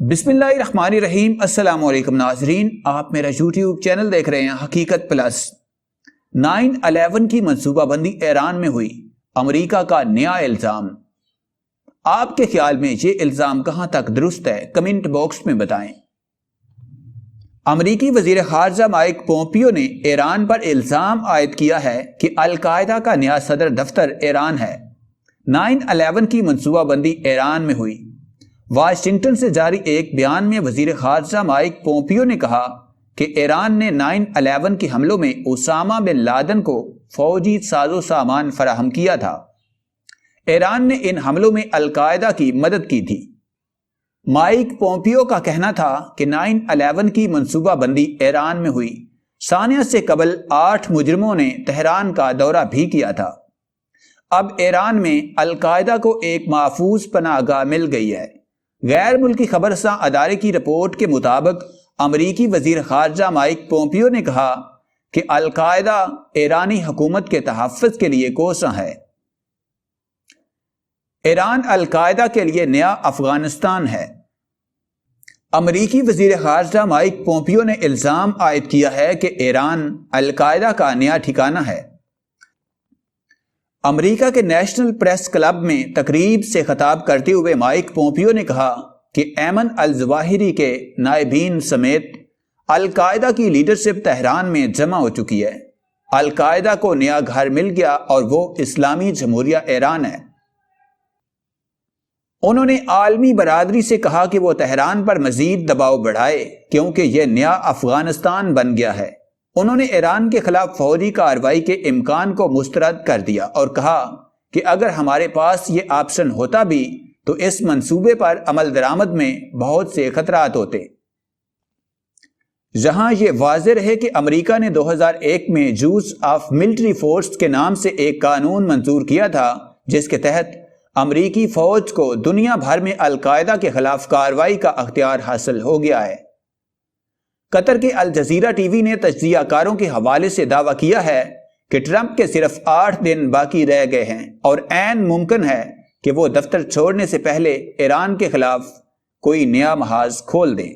بسم اللہ الرحمن الرحیم۔ السلام علیکم ناظرین، آپ میرا یوٹیوب چینل دیکھ رہے ہیں حقیقت پلس۔ 9/11 کی منصوبہ بندی ایران میں ہوئی، امریکہ کا نیا الزام۔ آپ کے خیال میں یہ الزام کہاں تک درست ہے؟ کمنٹ باکس میں بتائیں۔ امریکی وزیر خارجہ مائک پومپیو نے ایران پر الزام عائد کیا ہے کہ القاعدہ کا نیا صدر دفتر ایران ہے۔ 9/11 کی منصوبہ بندی ایران میں ہوئی۔ واشنگٹن سے جاری ایک بیان میں وزیر خارجہ مائک پومپیو نے کہا کہ ایران نے 9/11 کے حملوں میں اسامہ بن لادن کو فوجی ساز و سامان فراہم کیا تھا۔ ایران نے ان حملوں میں القاعدہ کی مدد کی تھی۔ مائک پومپیو کا کہنا تھا کہ 9/11 کی منصوبہ بندی ایران میں ہوئی۔ ثانیہ سے قبل 8 مجرموں نے تہران کا دورہ بھی کیا تھا۔ اب ایران میں القاعدہ کو ایک محفوظ پناہ گاہ مل گئی ہے۔ غیر ملکی خبرساں ادارے کی رپورٹ کے مطابق امریکی وزیر خارجہ مائک پومپیو نے کہا کہ القاعدہ ایرانی حکومت کے تحفظ کے لیے کوساں ہے۔ ایران القاعدہ کے لیے نیا افغانستان ہے۔ امریکی وزیر خارجہ مائک پومپیو نے الزام عائد کیا ہے کہ ایران القاعدہ کا نیا ٹھکانہ ہے۔ امریکہ کے نیشنل پریس کلب میں تقریب سے خطاب کرتے ہوئے مائک پومپیو نے کہا کہ ایمن الظواہری کے نائبین سمیت القاعدہ کی لیڈرشپ تہران میں جمع ہو چکی ہے۔ القاعدہ کو نیا گھر مل گیا اور وہ اسلامی جمہوریہ ایران ہے۔ انہوں نے عالمی برادری سے کہا کہ وہ تہران پر مزید دباؤ بڑھائے کیونکہ یہ نیا افغانستان بن گیا ہے۔ انہوں نے ایران کے خلاف فوری کارروائی کے امکان کو مسترد کر دیا اور کہا کہ اگر ہمارے پاس یہ آپشن ہوتا بھی تو اس منصوبے پر عمل درآمد میں بہت سے خطرات ہوتے۔ جہاں یہ واضح رہے کہ امریکہ نے 2001 میں یوز آف ملٹری فورس کے نام سے ایک قانون منظور کیا تھا جس کے تحت امریکی فوج کو دنیا بھر میں القاعدہ کے خلاف کارروائی کا اختیار حاصل ہو گیا ہے۔ قطر کے الجزیرہ ٹی وی نے تجزیہ کاروں کے حوالے سے دعویٰ کیا ہے کہ ٹرمپ کے صرف 8 دن باقی رہ گئے ہیں اور عین ممکن ہے کہ وہ دفتر چھوڑنے سے پہلے ایران کے خلاف کوئی نیا محاذ کھول دیں۔